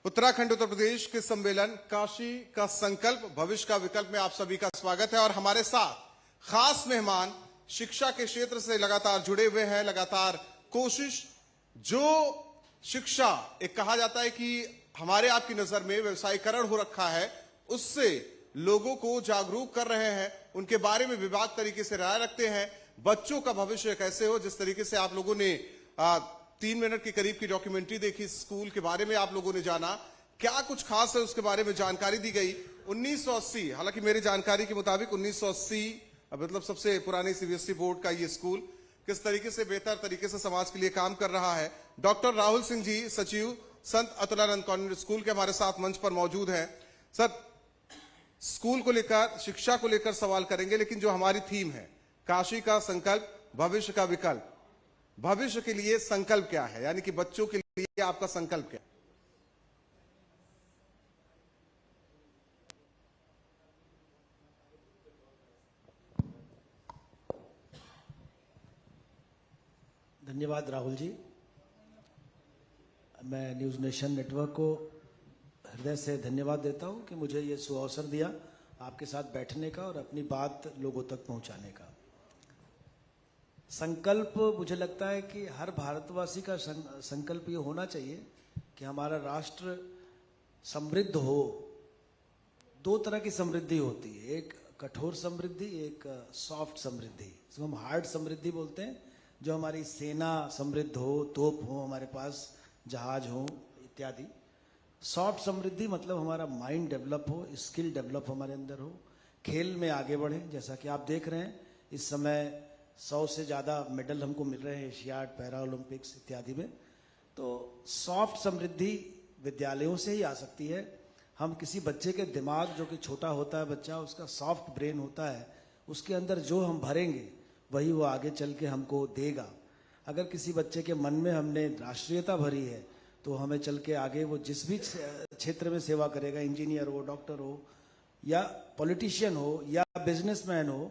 उत्तराखंड उत्तर प्रदेश के सम्मेलन काशी का संकल्प भविष्य का विकल्प में आप सभी का स्वागत है। और हमारे साथ खास मेहमान शिक्षा के क्षेत्र से लगातार जुड़े हुए हैं। लगातार कोशिश जो शिक्षा एक कहा जाता है कि हमारे आपकी नजर में व्यवसायीकरण हो रखा है, उससे लोगों को जागरूक कर रहे हैं, उनके बारे में विभाग तरीके से राय रखते हैं। बच्चों का भविष्य कैसे हो, जिस तरीके से आप लोगों ने 3 मिनट के करीब की डॉक्यूमेंट्री देखी, स्कूल के बारे में आप लोगों ने जाना, क्या कुछ खास है उसके बारे में जानकारी दी गई। 1980, हालांकि मेरी जानकारी के मुताबिक 1980 मतलब सबसे पुरानी सीबीएसई बोर्ड का ये स्कूल किस तरीके से बेहतर तरीके से समाज के लिए काम कर रहा है। डॉक्टर राहुल सिंह जी, सचिव संत अतुलानंद कॉन्वेंट स्कूल के हमारे साथ मंच पर मौजूद हैं। सर, स्कूल को लेकर, शिक्षा को लेकर सवाल करेंगे, लेकिन जो हमारी थीम है काशी का संकल्प भविष्य का विकल्प, भविष्य के लिए संकल्प क्या है, यानी कि बच्चों के लिए आपका संकल्प क्या है? धन्यवाद राहुल जी। मैं न्यूज़ नेशन नेटवर्क को हृदय से धन्यवाद देता हूं कि मुझे ये सुअवसर दिया आपके साथ बैठने का और अपनी बात लोगों तक पहुंचाने का। संकल्प, मुझे लगता है कि हर भारतवासी का संकल्प ये होना चाहिए कि हमारा राष्ट्र समृद्ध हो। 2 तरह की समृद्धि होती है, एक कठोर समृद्धि, एक सॉफ्ट समृद्धि, जिसको हम हार्ड समृद्धि बोलते हैं। जो हमारी सेना समृद्ध हो, तोप हो, हमारे पास जहाज हो इत्यादि। सॉफ्ट समृद्धि मतलब हमारा माइंड डेवलप हो, स्किल डेवलप हमारे अंदर हो, खेल में आगे बढ़ें। जैसा कि आप देख रहे हैं इस समय 100 से ज़्यादा मेडल हमको मिल रहे हैं एशियाड, पैरा ओलंपिक्स इत्यादि में। तो सॉफ्ट समृद्धि विद्यालयों से ही आ सकती है। हम किसी बच्चे के दिमाग, जो कि छोटा होता है बच्चा, उसका सॉफ्ट ब्रेन होता है, उसके अंदर जो हम भरेंगे वही वो आगे चल के हमको देगा। अगर किसी बच्चे के मन में हमने राष्ट्रीयता भरी है तो हमें चल के आगे वो जिस भी क्षेत्र में सेवा करेगा, इंजीनियर हो, डॉक्टर हो, या पॉलिटिशियन हो, या बिजनेसमैन हो,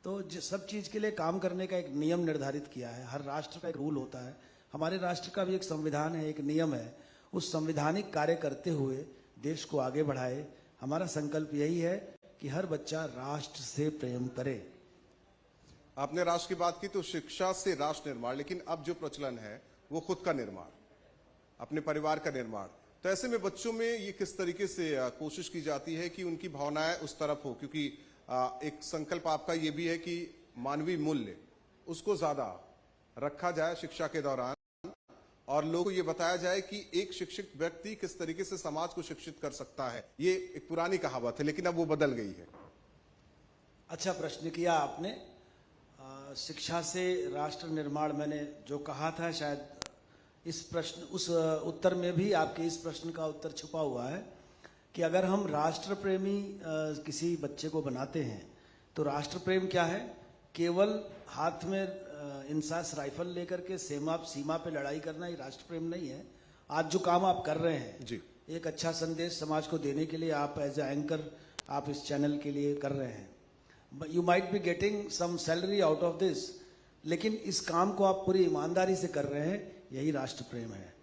तो सब चीज़ के लिए काम करने का एक नियम निर्धारित किया है। हर राष्ट्र का एक रूल होता है। हमारे राष्ट्र का भी एक संविधान है, एक नियम है। उस संवैधानिक कार्य करते हुए देश को आगे बढ़ाए। हमारा संकल्प यही है कि हर बच्चा राष्ट्र से प्रेम करे। आपने राष्ट्र की बात की तो शिक्षा से राष्ट्र निर्माण, लेकिन अब जो प्रचलन है वो खुद का निर्माण, अपने परिवार का निर्माण। तो ऐसे में बच्चों में ये किस तरीके से कोशिश की जाती है कि उनकी भावनाएं उस तरफ हो, क्योंकि एक संकल्प आपका ये भी है कि मानवीय मूल्य उसको ज्यादा रखा जाए शिक्षा के दौरान, और लोगों को ये बताया जाए कि एक शिक्षित व्यक्ति किस तरीके से समाज को शिक्षित कर सकता है। ये एक पुरानी कहावत है, लेकिन अब वो बदल गई है। अच्छा प्रश्न किया आपने। शिक्षा से राष्ट्र निर्माण, मैंने जो कहा था, शायद इस प्रश्न, उस उत्तर में भी आपके इस प्रश्न का उत्तर छुपा हुआ है कि अगर हम राष्ट्र प्रेमी किसी बच्चे को बनाते हैं तो राष्ट्र प्रेम क्या है? केवल हाथ में इंसास राइफल लेकर के सीमा पे लड़ाई करना ही राष्ट्र प्रेम नहीं है। आज जो काम आप कर रहे हैं जी, एक अच्छा संदेश समाज को देने के लिए आप एज ए एंकर आप इस चैनल के लिए कर रहे हैं। You might be getting some salary out of this, लेकिन इस काम को आप पूरी ईमानदारी से कर रहे हैं, यही राष्ट्र प्रेम है।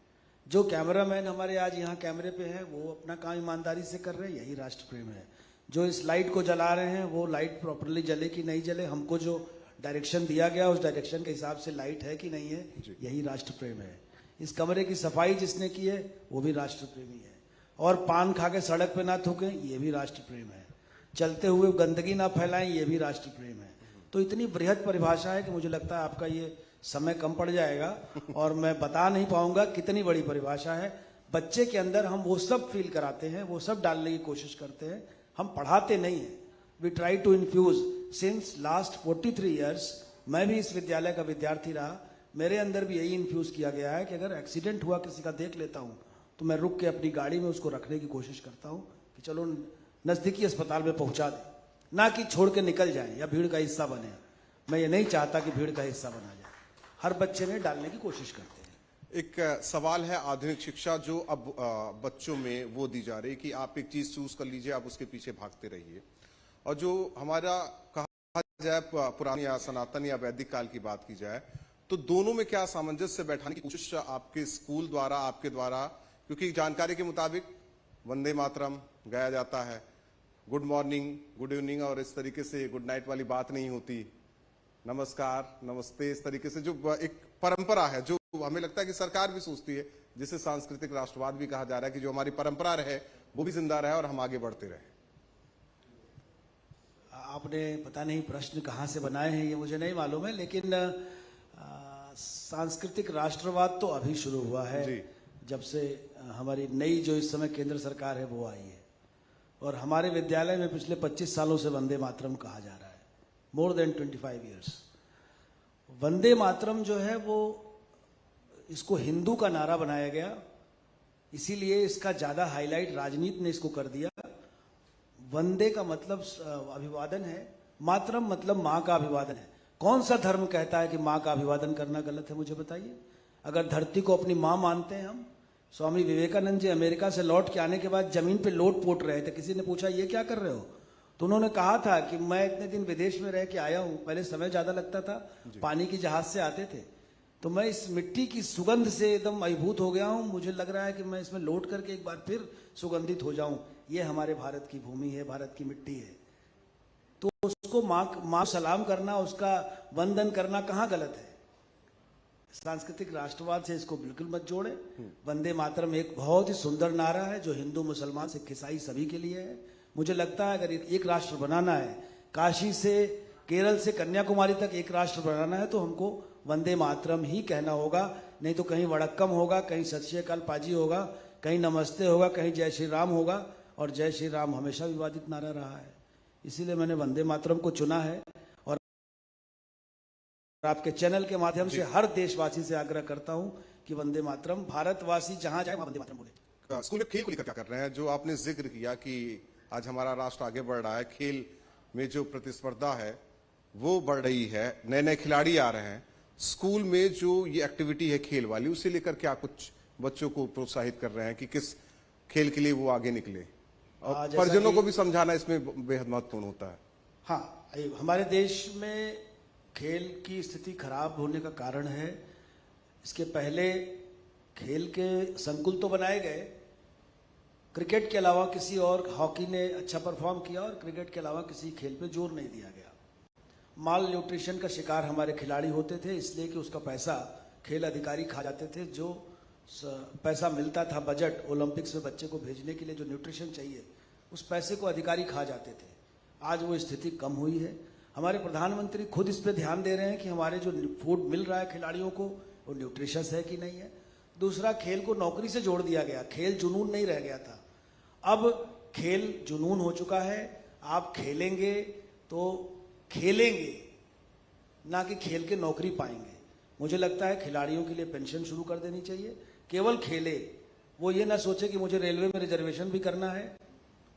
जो कैमरामैन हमारे आज यहाँ कैमरे पे हैं वो अपना काम ईमानदारी से कर रहे हैं, यही राष्ट्र प्रेम है। जो इस लाइट को जला रहे हैं वो लाइट प्रॉपरली जले कि नहीं जले, हमको जो डायरेक्शन दिया गया उस डायरेक्शन के हिसाब से लाइट है कि नहीं है, यही राष्ट्र प्रेम है। इस कमरे की सफाई जिसने की है वो भी राष्ट्र प्रेमी है। और पान खा के सड़क पे ना थूकें, ये भी राष्ट्र प्रेम है। चलते हुए गंदगी ना फैलाएं, ये भी राष्ट्र प्रेम है। तो इतनी बृहद परिभाषा है कि मुझे लगता है आपका ये समय कम पड़ जाएगा और मैं बता नहीं पाऊंगा कितनी बड़ी परिभाषा है। बच्चे के अंदर हम वो सब फील कराते हैं, वो सब डालने की कोशिश करते हैं। हम पढ़ाते नहीं हैं। We try to infuse since last 43 years. मैं भी इस विद्यालय का विद्यार्थी रहा, मेरे अंदर भी यही इन्फ्यूज किया गया है कि अगर एक्सीडेंट हुआ किसी का देख लेता हूँ तो मैं रुक के अपनी गाड़ी में उसको रखने की कोशिश करता हूँ कि चलो नजदीकी अस्पताल में पहुंचा दें, ना कि छोड़ के निकल जाएं या भीड़ का हिस्सा बने। मैं ये नहीं चाहता कि भीड़ का हिस्सा बना जाए। हर बच्चे में डालने की कोशिश करते हैं। एक सवाल है आधुनिक शिक्षा जो अब बच्चों में वो दी जा रही है कि आप एक चीज चूज कर लीजिए, आप उसके पीछे भागते रहिए। और जो हमारा कहा जाए पुरानी या सनातन या वैदिक काल की बात की जाए तो दोनों में क्या सामंजस्य बैठाने की कोशिश आपके स्कूल द्वारा, आपके द्वारा, क्योंकि जानकारी के मुताबिक वंदे मातरम गाया जाता है, गुड मॉर्निंग, गुड इवनिंग और इस तरीके से गुड नाइट वाली बात नहीं होती, नमस्कार, नमस्ते, इस तरीके से जो एक परंपरा है, जो हमें लगता है कि सरकार भी सोचती है, जिसे सांस्कृतिक राष्ट्रवाद भी कहा जा रहा है कि जो हमारी परंपरा रहे वो भी जिंदा रहे और हम आगे बढ़ते रहे। आपने पता नहीं प्रश्न कहाँ से बनाए हैं ये मुझे नहीं मालूम है, लेकिन सांस्कृतिक राष्ट्रवाद तो अभी शुरू हुआ है जी। जब से हमारी नई जो इस समय केंद्र सरकार है वो आई है, और हमारे विद्यालय में पिछले 25 सालों से वंदे मातरम कहा जा रहा है, more than 25 years. Vande Mataram जो है वो इसको हिंदू का नारा बनाया गया, इसीलिए इसका ज्यादा हाईलाइट राजनीति ने इसको कर दिया। वंदे का मतलब अभिवादन है, मातरम मतलब माँ का अभिवादन है। कौन सा धर्म कहता है कि माँ का अभिवादन करना गलत है, मुझे बताइए। अगर धरती को अपनी माँ मानते हैं हम, स्वामी विवेकानंद जी अमेरिका से लौट के आने के बाद जमीन पे लोट पोट रहे थे, किसी ने पूछा ये क्या कर रहे हो, तो उन्होंने कहा था कि मैं इतने दिन विदेश में रह के आया हूं, पहले समय ज्यादा लगता था, पानी की जहाज से आते थे, तो मैं इस मिट्टी की सुगंध से एकदम अभिभूत हो गया हूं, मुझे लग रहा है कि मैं इसमें लौट करके एक बार फिर सुगंधित हो जाऊं। ये हमारे भारत की भूमि है, भारत की मिट्टी है, तो उसको माँ सलाम करना, उसका वंदन करना कहाँ गलत है। सांस्कृतिक राष्ट्रवाद से इसको बिल्कुल मत जोड़े। वंदे मातरम एक बहुत ही सुंदर नारा है जो हिंदू, मुसलमान, सिख, ईसाई सभी के लिए है। मुझे लगता है अगर एक राष्ट्र बनाना है, काशी से केरल से कन्याकुमारी तक एक राष्ट्र बनाना है, तो हमको वंदे मातरम ही कहना होगा, नहीं तो कहीं वड़क्कम होगा, कहीं सत श्री अकाल पाजी होगा, कहीं नमस्ते होगा, कहीं जय श्री राम होगा, और जय श्री राम हमेशा विवादित नारा रहा है। इसीलिए मैंने वंदे मातरम को चुना है, और आपके चैनल के माध्यम से हर देशवासी से आग्रह करता हूं कि वंदे मातरम, भारतवासी जहां जाए वंदे मातरम बोले। स्कूल में खेल को लेकर क्या कर रहे हैं? जो आपने जिक्र किया कि आज हमारा राष्ट्र आगे बढ़ रहा है, खेल में जो प्रतिस्पर्धा है वो बढ़ रही है, नए नए खिलाड़ी आ रहे हैं, स्कूल में जो ये एक्टिविटी है खेल वाली, उसे लेकर क्या कुछ बच्चों को प्रोत्साहित कर रहे हैं कि किस खेल के लिए वो आगे निकले, और परिजनों को भी समझाना इसमें बेहद महत्वपूर्ण होता है। हाँ, हमारे देश में खेल की स्थिति खराब होने का कारण है, इसके पहले खेल के संकुल तो बनाए गए, क्रिकेट के अलावा किसी और, हॉकी ने अच्छा परफॉर्म किया और क्रिकेट के अलावा किसी खेल पे जोर नहीं दिया गया। माल न्यूट्रिशन का शिकार हमारे खिलाड़ी होते थे, इसलिए कि उसका पैसा खेल अधिकारी खा जाते थे। जो पैसा मिलता था बजट ओलंपिक्स में बच्चे को भेजने के लिए, जो न्यूट्रिशन चाहिए, उस पैसे को अधिकारी खा जाते थे। आज वो स्थिति कम हुई है। हमारे प्रधानमंत्री खुद इस पे ध्यान दे रहे हैं कि हमारे जो फूड मिल रहा है खिलाड़ियों को वो न्यूट्रिशियस है कि नहीं है। दूसरा, खेल को नौकरी से जोड़ दिया गया, खेल जुनून नहीं रह गया था, अब खेल जुनून हो चुका है। आप खेलेंगे तो खेलेंगे, ना कि खेल के नौकरी पाएंगे। मुझे लगता है खिलाड़ियों के लिए पेंशन शुरू कर देनी चाहिए, केवल खेले, वो ये ना सोचे कि मुझे रेलवे में रिजर्वेशन भी करना है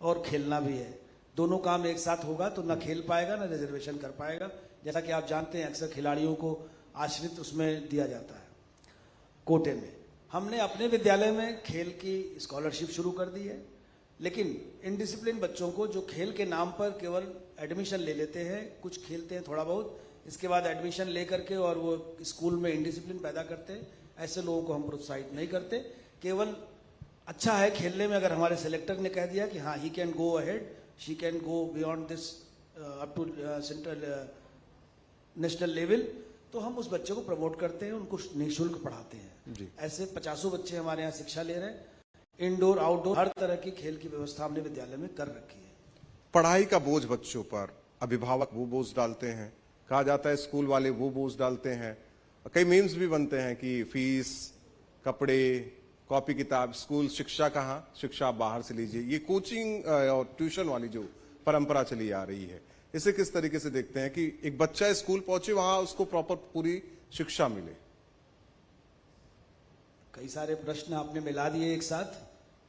और खेलना भी है। दोनों काम एक साथ होगा तो ना खेल पाएगा ना रिजर्वेशन कर पाएगा। जैसा कि आप जानते हैं अक्सर खिलाड़ियों को आश्रित उसमें दिया जाता है, कोटे में। हमने अपने विद्यालय में खेल की स्कॉलरशिप शुरू कर दी है, लेकिन इनडिसिप्लिन बच्चों को जो खेल के नाम पर केवल एडमिशन ले लेते हैं, कुछ खेलते हैं थोड़ा बहुत, इसके बाद एडमिशन ले करके और वो स्कूल में इनडिसिप्लिन पैदा करते हैं, ऐसे लोगों को हम प्रोत्साहित नहीं करते। केवल अच्छा है खेलने में, अगर हमारे सेलेक्टर ने कह दिया कि हाँ he can go ahead, she can go beyond this up to central national level, तो हम उस बच्चे को प्रमोट करते हैं, उनको निःशुल्क पढ़ाते हैं। ऐसे 50 बच्चे हमारे यहाँ शिक्षा ले रहे हैं। इंडोर आउटडोर हर तरह की खेल की व्यवस्था हमने विद्यालय में कर रखी है। पढ़ाई का बोझ बच्चों पर अभिभावक वो बोझ डालते हैं, कहा जाता है स्कूल वाले वो बोझ डालते हैं, कई मीम्स भी बनते हैं कि फीस, कपड़े, कॉपी किताब, स्कूल शिक्षा कहाँ, शिक्षा आप बाहर से लीजिए। ये कोचिंग और ट्यूशन वाली जो परंपरा चली आ रही है, इसे किस तरीके से देखते हैं कि एक बच्चा स्कूल पहुंचे, वहां उसको प्रॉपर पूरी शिक्षा मिले? कई सारे प्रश्न आपने मिला दिए एक साथ,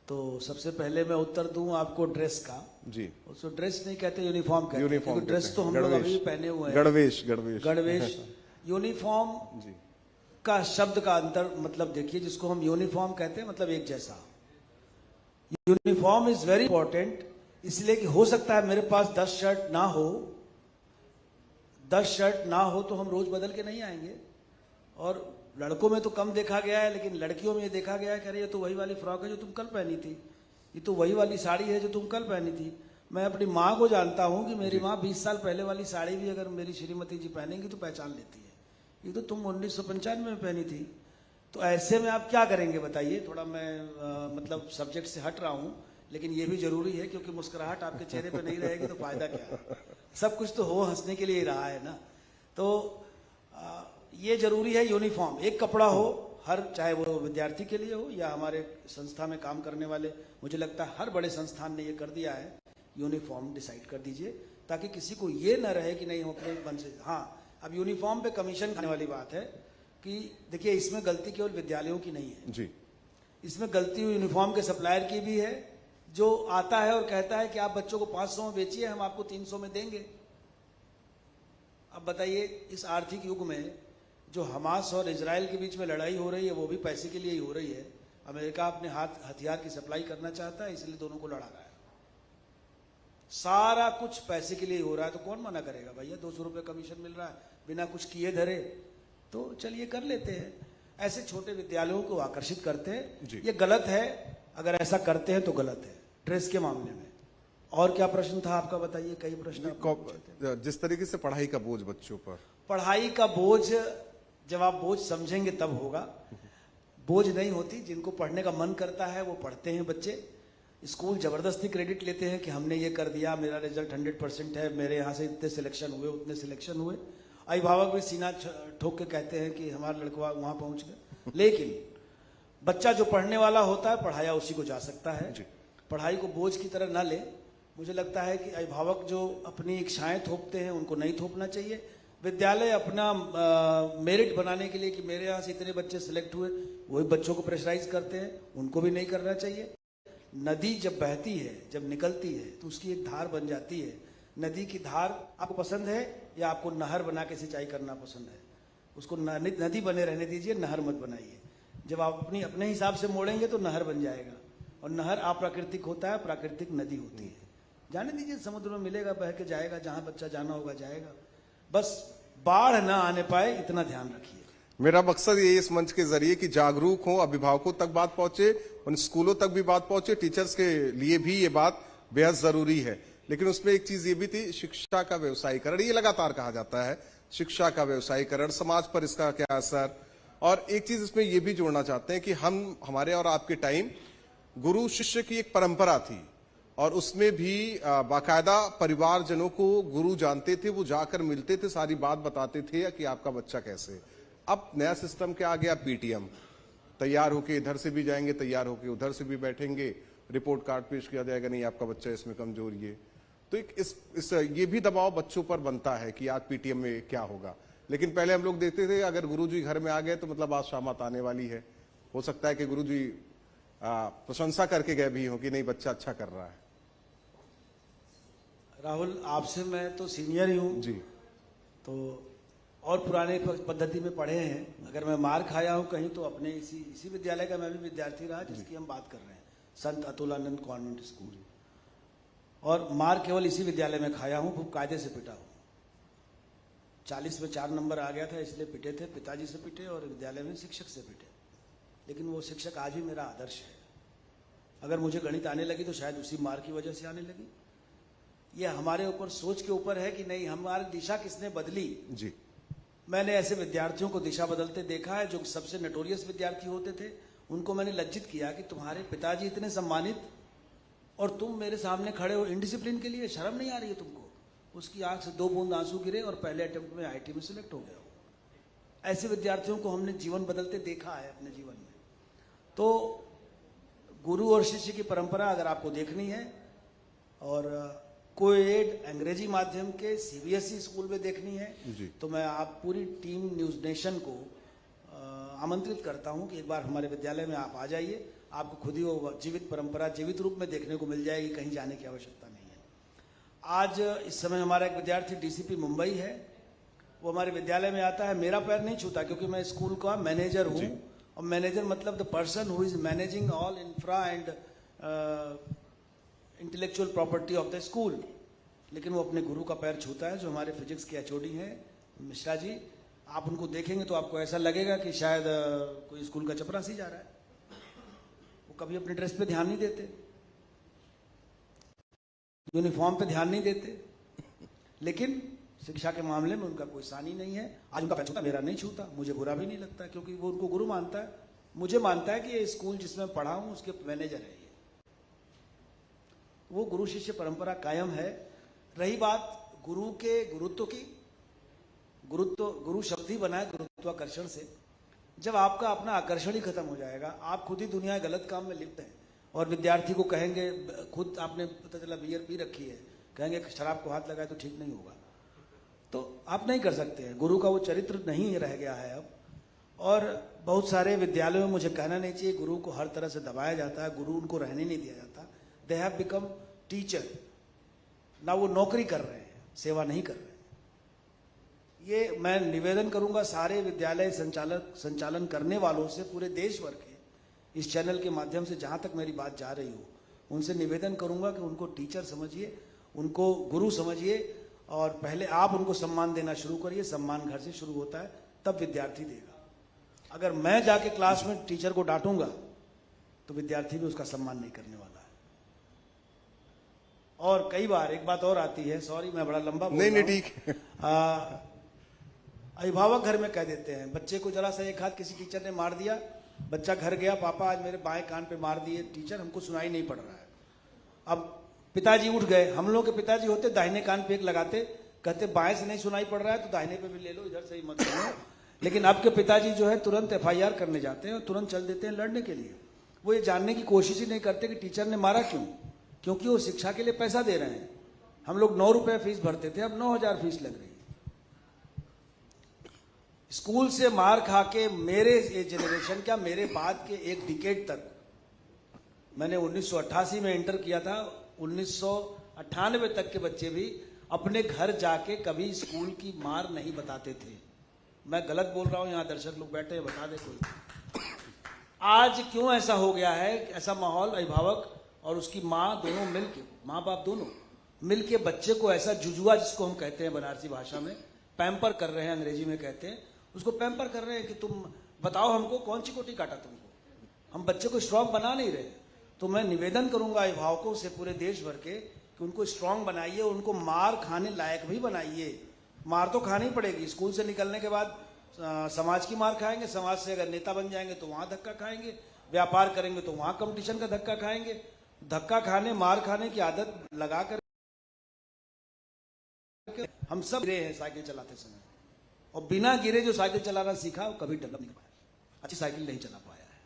तो सबसे पहले मैं उत्तर दूं आपको ड्रेस का। जी, उसको ड्रेस नहीं कहते, यूनिफॉर्म कहते हैं, यूनिफॉर्म क्योंकि ड्रेस तो हम लोग अभी भी पहने हुए हैं। गणवेश गणवेश यूनिफॉर्म जी का शब्द का अंतर मतलब देखिए, जिसको हम यूनिफॉर्म कहते हैं मतलब एक जैसा। यूनिफॉर्म इज वेरी इंपॉर्टेंट, इसलिए कि हो सकता है मेरे पास 10 शर्ट ना हो, 10 शर्ट ना हो तो हम रोज बदल के नहीं आएंगे। और लड़कों में तो कम देखा गया है, लेकिन लड़कियों में ये देखा गया है कि अरे ये तो वही वाली फ्रॉक है जो तुम कल पहनी थी, ये तो वही वाली साड़ी है जो तुम कल पहनी थी। मैं अपनी माँ को जानता हूँ कि मेरी माँ 20 साल पहले वाली साड़ी भी अगर मेरी श्रीमती जी पहनेंगी तो पहचान लेती है, ये तो तुम 1995 में पहनी थी। तो ऐसे में आप क्या करेंगे बताइए। थोड़ा मैं मतलब सब्जेक्ट से हट रहा हूँ, लेकिन ये भी जरूरी है क्योंकि मुस्कुराहट आपके चेहरे पे नहीं रहेगी तो फायदा क्या है। सब कुछ तो हो हंसने के लिए ही रहा है ना। तो ये जरूरी है यूनिफॉर्म, एक कपड़ा हो हर, चाहे वो विद्यार्थी के लिए हो या हमारे संस्था में काम करने वाले। मुझे लगता है हर बड़े संस्थान ने ये कर दिया है, यूनिफॉर्म डिसाइड कर दीजिए ताकि किसी को ये ना रहे कि नहीं हम अपने मन से। हाँ, अब यूनिफॉर्म पे कमीशन खाने वाली बात है कि देखिए इसमें गलती केवल विद्यालयों की नहीं है जी, इसमें गलती यूनिफॉर्म के सप्लायर की भी है, जो आता है और कहता है कि आप बच्चों को 500 में बेचिए, हम आपको 300 में देंगे। अब बताइए इस आर्थिक युग में जो हमास और इजराइल के बीच में लड़ाई हो रही है वो भी पैसे के लिए ही हो रही है। अमेरिका अपने हथियार की सप्लाई करना चाहता है, इसलिए दोनों को लड़ा रहा है। सारा कुछ पैसे के लिए ही हो रहा है, तो कौन मना करेगा भैया। 200 रुपये कमीशन मिल रहा है बिना कुछ किए धरे, तो चलिए कर लेते हैं। ऐसे छोटे विद्यालयों को आकर्षित करते हैं, ये गलत है। अगर ऐसा करते हैं तो गलत है ड्रेस के मामले में। और क्या प्रश्न था आपका बताइए। कई प्रश्न आपने पूछे थे। जिस तरीके से पढ़ाई का बोझ बच्चों पर, पढ़ाई का बोझ जब आप बोझ समझेंगे तब होगा। बोझ नहीं होती, जिनको पढ़ने का मन करता है वो पढ़ते हैं बच्चे। स्कूल जबरदस्ती क्रेडिट लेते हैं कि हमने ये कर दिया, मेरा रिजल्ट 100% है, मेरे यहाँ से इतने सिलेक्शन हुए उतने सिलेक्शन हुए। अभिभावक भी सीना ठोक के कहते हैं कि हमारा लड़का वहां पहुंच गया। लेकिन बच्चा जो पढ़ने वाला होता है पढ़ाया उसी को जा सकता है। पढ़ाई को बोझ की तरह ना ले। मुझे लगता है कि अभिभावक जो अपनी इच्छाएं थोपते हैं उनको नहीं थोपना चाहिए। विद्यालय अपना मेरिट बनाने के लिए कि मेरे यहाँ से इतने बच्चे सिलेक्ट हुए, वही बच्चों को प्रेशराइज करते हैं, उनको भी नहीं करना चाहिए। नदी जब बहती है, जब निकलती है तो उसकी एक धार बन जाती है। नदी की धार आपको पसंद है या आपको नहर बना के सिंचाई करना पसंद है? उसको नदी बने रहने दीजिए, नहर मत बनाइए। जब आप अपने हिसाब से मोड़ेंगे तो नहर बन जाएगा, और नहर अप्राकृतिक होता है, प्राकृतिक नदी होती है। जाने दीजिए, समुद्र में मिलेगा, बह के जाएगा, जहां बच्चा जाना होगा जाएगा। बस बाढ़ ना आने पाए इतना ध्यान रखिए। मेरा मकसद ये इस मंच के जरिए कि जागरूक हो, अभिभावकों तक बात पहुंचे, उन स्कूलों तक भी बात पहुंचे, टीचर्स के लिए भी ये बात बेहद जरूरी है। लेकिन उसमें एक चीज ये भी थी, शिक्षा का व्यवसायीकरण। ये लगातार कहा जाता है शिक्षा का व्यवसायीकरण, समाज पर इसका क्या असर। और एक चीज इसमें ये भी जोड़ना चाहते हैं कि हमारे और आपके टाइम गुरु शिष्य की एक परंपरा थी, और उसमें भी बाकायदा परिवारजनों को गुरु जानते थे, वो जाकर मिलते थे, सारी बात बताते थे कि आपका बच्चा कैसे। अब नया सिस्टम क्या आ गया, पीटीएम। तैयार होके इधर से भी जाएंगे, तैयार होके उधर से भी बैठेंगे, रिपोर्ट कार्ड पेश किया जाएगा, नहीं आपका बच्चा इसमें कमजोर ये। तो एक ये भी दबाव बच्चों पर बनता है कि आज पीटीएम में क्या होगा। लेकिन पहले हम लोग देखते थे अगर गुरुजी घर में आ गए तो मतलब आज शामत आने वाली है। हो सकता है कि गुरुजी प्रशंसा करके गए भी हो कि नहीं बच्चा अच्छा कर रहा है। राहुल, आपसे मैं तो सीनियर ही हूँ जी, तो और पुराने पद्धति में पढ़े हैं। अगर मैं मार खाया हूँ कहीं तो अपने इसी विद्यालय का मैं भी विद्यार्थी रहा जिसकी हम बात कर रहे हैं, संत अतुलानंद कॉन्वेंट स्कूल। और मार केवल इसी विद्यालय में खाया हूँ, खूब कायदे से पिटा हूँ। 40 में 4 नंबर आ गया था इसलिए पिटे थे, पिताजी से पिटे और विद्यालय में शिक्षक से पिटे। लेकिन वो शिक्षक आज भी मेरा आदर्श है। अगर मुझे गणित आने लगी तो शायद उसी मार की वजह से आने लगी। ये हमारे ऊपर, सोच के ऊपर है कि नहीं हमारी दिशा किसने बदली। जी, मैंने ऐसे विद्यार्थियों को दिशा बदलते देखा है जो सबसे नोटोरियस विद्यार्थी होते थे। उनको मैंने लज्जित किया कि तुम्हारे पिताजी इतने सम्मानित और तुम मेरे सामने खड़े हो इनडिसिप्लिन के लिए, शर्म नहीं आ रही है तुमको? उसकी आंख से 2 बूंद आंसू गिरे और पहले अटेम्प्ट में आईटी में सिलेक्ट हो गया हो। ऐसे विद्यार्थियों को हमने जीवन बदलते देखा है अपने जीवन में। तो गुरु और शिष्य की परंपरा अगर आपको देखनी है और कोएड अंग्रेजी माध्यम के सीबीएसई स्कूल में देखनी है तो मैं आप पूरी टीम न्यूज नेशन को आमंत्रित करता हूं कि एक बार हमारे विद्यालय में आप आ जाइए। आपको खुद ही वो जीवित परंपरा जीवित रूप में देखने को मिल जाएगी, कहीं जाने की आवश्यकता नहीं है। आज इस समय हमारा एक विद्यार्थी डीसीपी मुंबई है, वो हमारे विद्यालय में आता है, मेरा पैर नहीं छूता क्योंकि मैं स्कूल का मैनेजर हूँ। और मैनेजर मतलब the person who is managing all infra and intellectual property of the school. लेकिन वो अपने गुरु का पैर छूता है, जो हमारे फिजिक्स के एचओडी हैं मिश्रा जी। आप उनको देखेंगे तो आपको ऐसा लगेगा कि शायद कोई स्कूल का चपरासी जा रहा है। वो कभी अपने ड्रेस पे ध्यान नहीं देते, यूनिफॉर्म पे ध्यान नहीं देते, लेकिन शिक्षा के मामले में उनका कोई सानी नहीं है। आज उनका पैर छूता, मेरा नहीं छूता, मुझे बुरा भी नहीं लगता, क्योंकि वो उनको गुरु मानता है। मुझे मानता है कि ये स्कूल जिसमें पढ़ा हूं उसके मैनेजर है ये, वो गुरु शिष्य परंपरा कायम है। रही बात गुरु के गुरुत्व की, गुरु शब्द ही बना है गुरुत्वाकर्षण से। जब आपका अपना आकर्षण ही खत्म हो जाएगा, आप खुद ही दुनिया के गलत काम में लिप्त हैं और विद्यार्थी को कहेंगे, खुद आपने पता चला बियर पी रखी है, कहेंगे शराब को हाथ लगाए तो ठीक नहीं होगा, तो आप नहीं कर सकते हैं। गुरु का वो चरित्र नहीं रह गया है अब। और बहुत सारे विद्यालयों में, मुझे कहना नहीं चाहिए, गुरु को हर तरह से दबाया जाता है, गुरु उनको रहने नहीं दिया जाता। दे हैव बिकम टीचर, ना वो नौकरी कर रहे हैं, सेवा नहीं कर रहे हैं। ये मैं निवेदन करूंगा सारे विद्यालय संचालन करने वालों से, पूरे देश भर के, इस चैनल के माध्यम से जहां तक मेरी बात जा रही हो, उनसे निवेदन करूंगा कि उनको टीचर समझिए, उनको गुरु समझिए, और पहले आप उनको सम्मान देना शुरू करिए। सम्मान घर से शुरू होता है, तब विद्यार्थी देगा। अगर मैं जाके क्लास में टीचर को डांटूंगा तो विद्यार्थी भी उसका सम्मान नहीं करने वाला है। और कई बार एक बात और आती है, सॉरी मैं बड़ा लंबा बोल रहा हूं, नहीं ठीक है। अभिभावक घर में कह देते हैं, बच्चे को जरा सा एक हाथ किसी टीचर ने मार दिया, बच्चा घर गया, पापा आज मेरे बाएं कान पे मार दिए टीचर, हमको सुनाई नहीं पड़ रहा है। अब पिताजी उठ गए, हम लोग के पिताजी होते दाहिने कान पे एक लगाते, कहते बाएं से नहीं सुनाई पड़ रहा है तो दाहिने पे भी ले लो, इधर से ही मत सुनो। लेकिन अब के पिताजी जो है तुरंत FIR करने जाते हैं और तुरंत चल देते हैं लड़ने के लिए। वो ये जानने की कोशिश ही नहीं करते कि टीचर ने मारा क्यों, क्योंकि वो शिक्षा के लिए पैसा दे रहे हैं। हम लोग 9 रुपए फीस भरते थे, अब 9,000 फीस लग रही है। स्कूल से मार खा के मेरे ये जनरेशन, क्या मेरे बाद के एक डिकेड तक, मैंने 1988 में एंटर किया था, 1998 तक के बच्चे भी अपने घर जाके कभी स्कूल की मार नहीं बताते थे। मैं गलत बोल रहा हूं, यहां दर्शक लोग बैठे हैं, बता दे कोई। आज क्यों ऐसा हो गया है, ऐसा माहौल, अभिभावक और उसकी माँ दोनों मिलके, माँ बाप दोनों मिलके बच्चे को ऐसा जुजुआ, जिसको हम कहते हैं बनारसी भाषा में, पैम्पर कर रहे हैं, अंग्रेजी में कहते हैं, उसको पैम्पर कर रहे हैं कि तुम बताओ हमको कौन सी कोटी काटा तुमको। हम बच्चे को स्ट्रांग बना नहीं रहे। तो मैं निवेदन करूंगा अभिभावकों से पूरे देश भर के कि उनको स्ट्रांग बनाइए, उनको मार खाने लायक भी बनाइए। मार तो खानी पड़ेगी, स्कूल से निकलने के बाद समाज की मार खाएंगे, समाज से अगर नेता बन जाएंगे तो वहां धक्का खाएंगे, व्यापार करेंगे तो वहां कंपटीशन का धक्का खाएंगे। धक्का खाने, मार खाने की आदत लगा कर हम सब गिरे हैं साइकिल चलाते समय, और बिना गिरे जो साइकिल चलाना सीखा वो कभी डेवलप नहीं पाया, अच्छी साइकिल नहीं चला पाया है।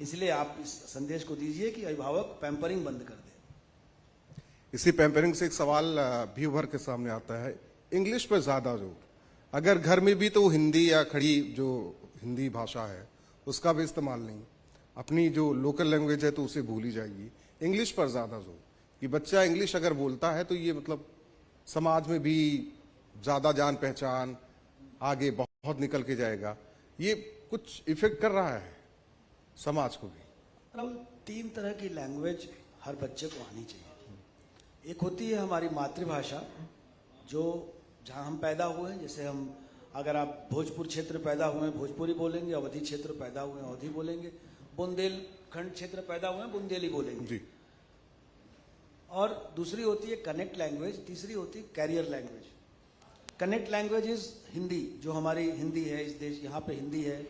इसलिए आप इस संदेश को दीजिए कि अभिभावक पैम्परिंग बंद कर दे। इसी पैम्परिंग से एक सवाल भी उभर के सामने आता है, इंग्लिश पर ज्यादा जोर, अगर घर में भी तो हिंदी या खड़ी जो हिंदी भाषा है उसका भी इस्तेमाल नहीं, अपनी जो लोकल लैंग्वेज है तो उसे भूल ही जाएगी। इंग्लिश पर ज्यादा जोर कि बच्चा इंग्लिश अगर बोलता है तो ये मतलब समाज में भी ज्यादा जान पहचान, आगे बहुत निकल के जाएगा। ये कुछ इफेक्ट कर रहा है समाज को भी। 3 तरह की लैंग्वेज हर बच्चे को आनी चाहिए। एक होती है हमारी मातृभाषा, जो जहाँ हम पैदा हुए हैं, जैसे हम, अगर आप भोजपुर क्षेत्र पैदा हुए हैं भोजपुरी बोलेंगे, अवधी क्षेत्र पैदा हुए हैं अवधी बोलेंगे, बुंदेलखंड क्षेत्र पैदा हुए हैं बुंदेली बोलेंगे जी। और दूसरी होती है कनेक्ट लैंग्वेज, तीसरी होती है career language. Connect language is Hindi, जो हमारी हिंदी है, इस देश यहाँ पे हिंदी है।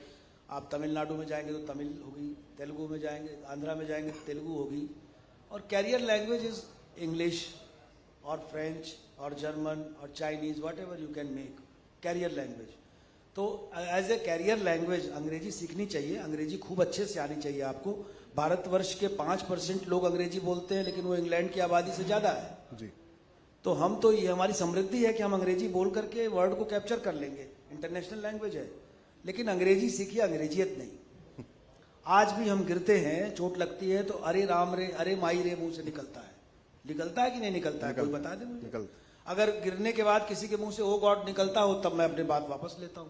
आप तमिलनाडु में जाएंगे तो तमिल होगी, तेलुगु में जाएंगे, आंध्रा में जाएंगे तो तेलुगु होगी। और कैरियर लैंग्वेज इज इंग्लिश और फ्रेंच और जर्मन और Chinese, whatever you can make carrier language. तो एज ए कैरियर लैंग्वेज अंग्रेजी सीखनी चाहिए, अंग्रेजी खूब अच्छे से आनी चाहिए आपको। भारतवर्ष के 5% लोग अंग्रेजी बोलते हैं, लेकिन वो इंग्लैंड की आबादी से ज्यादा है जी। तो हम तो, ये हमारी समृद्धि है कि हम अंग्रेजी बोल करके वर्ल्ड को कैप्चर कर लेंगे, इंटरनेशनल लैंग्वेज है। लेकिन अंग्रेजी सीखिए, अंग्रेजियत नहीं। आज भी हम गिरते हैं, चोट लगती है तो अरे राम रे, अरे माई रे मुंह से निकलता है। निकलता है कि नहीं निकलता है, कोई बता दे मुझे। अगर गिरने के बाद किसी के मुंह से ओ गॉड निकलता हो, तब मैं अपनी बात वापस लेता हूं।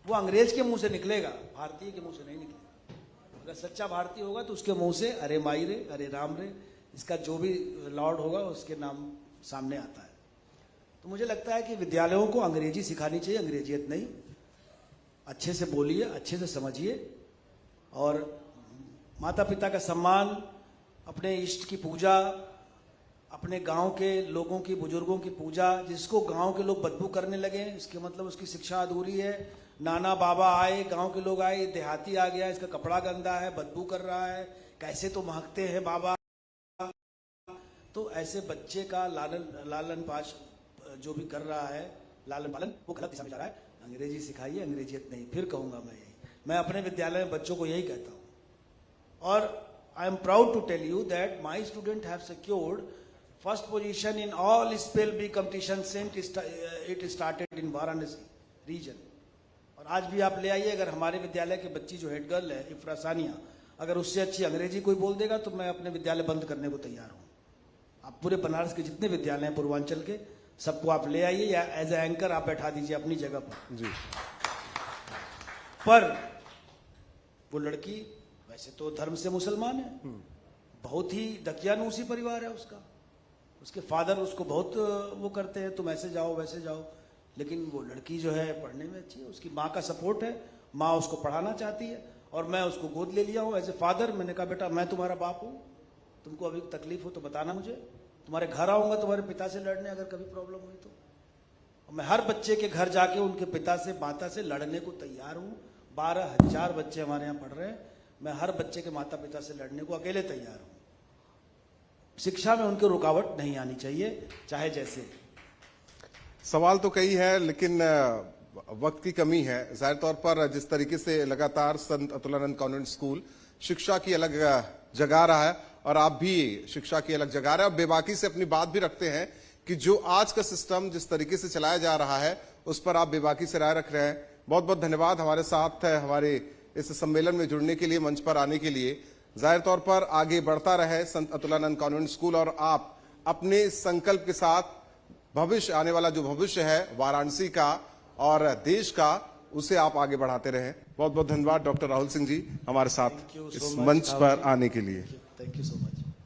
वो अंग्रेज के मुंह से निकलेगा, भारतीय के मुंह से नहीं निकलेगा। अगर सच्चा भारतीय होगा तो उसके मुंह से अरे माई रे, अरे राम रे, इसका जो भी लॉर्ड होगा उसके नाम सामने आता है। तो मुझे लगता है कि विद्यालयों को अंग्रेजी सिखानी चाहिए, अंग्रेजियत नहीं। अच्छे से बोलिए, अच्छे से समझिए, और माता पिता का सम्मान, अपने इष्ट की पूजा, अपने गांव के लोगों की, बुजुर्गों की पूजा, जिसको गांव के लोग बदबू करने लगे, इसके मतलब उसकी शिक्षा अधूरी है। नाना बाबा आए, गांव के लोग आए, देहाती आ गया, इसका कपड़ा गंदा है, बदबू कर रहा है, कैसे तो महकते हैं बाबा। तो ऐसे बच्चे का लालन पाश जो भी कर रहा है, लालन पालन, वो गलत दिशा में जा रहा है। अंग्रेजी सिखाइए, अंग्रेजियत नहीं। फिर कहूंगा मैं यही, मैं अपने विद्यालय में बच्चों को यही कहता हूं। और I am proud to tell you that my students have secured first position in all spell bee competitions since it started in Varanasi region. और आज भी आप ले आइए, अगर हमारे विद्यालय की बच्ची जो हेड गर्ल है इफ्रा सानिया, अगर उससे अच्छी अंग्रेजी कोई बोल देगा तो मैं अपने विद्यालय बंद करने को तैयार हूं। आप पूरे बनारस के जितने विद्यालय हैं पूर्वांचल के, सबको आप ले आइए, या एज ए एंकर आप बैठा दीजिए अपनी जगह पर जी। पर वो लड़की वैसे तो धर्म से मुसलमान है, बहुत ही दकियानूसी परिवार है उसका, उसके फादर उसको बहुत वो करते हैं, तुम ऐसे जाओ वैसे जाओ, लेकिन वो लड़की जो है पढ़ने में अच्छी है, उसकी माँ का सपोर्ट है, माँ उसको पढ़ाना चाहती है, और मैं उसको गोद ले लिया हूँ एज ए फादर। मैंने कहा बेटा मैं तुम्हारा बाप हूँ, तुमको अभी तकलीफ हो तो बताना मुझे, तुम्हारे घर आऊंगा तुम्हारे पिता से लड़ने अगर कभी प्रॉब्लम हुई तो। और मैं हर बच्चे के घर जाके उनके पिता से, माता से लड़ने को तैयार हूँ। 12,000 बच्चे हमारे यहाँ पढ़ रहे हैं, मैं हर बच्चे के माता पिता से लड़ने को अकेले तैयार हूं। शिक्षा में उनकी रुकावट नहीं आनी चाहिए, चाहे जैसे। सवाल तो कई है, लेकिन वक्त की कमी है। जाहिर तौर पर जिस तरीके से लगातार संत अतुलानंद कॉन्वेंट स्कूल शिक्षा की अलग जगा रहा है, और आप भी शिक्षा की अलग जगा रहे हैं, और बेबाकी से अपनी बात भी रखते हैं कि जो आज का सिस्टम जिस तरीके से चलाया जा रहा है उस पर आप बेबाकी से राय रख रहे हैं। बहुत बहुत धन्यवाद हमारे साथ हमारे इस सम्मेलन में जुड़ने के लिए, मंच पर आने के लिए। जाहिर तौर पर आगे बढ़ता रहे संत अतुलानंद कॉन्वेंट स्कूल, और आप अपने संकल्प के साथ भविष्य, आने वाला जो भविष्य है वाराणसी का और देश का, उसे आप आगे बढ़ाते रहें। बहुत बहुत धन्यवाद डॉक्टर राहुल सिंह जी हमारे साथ इस मंच पर आने के लिए। Thank you so much.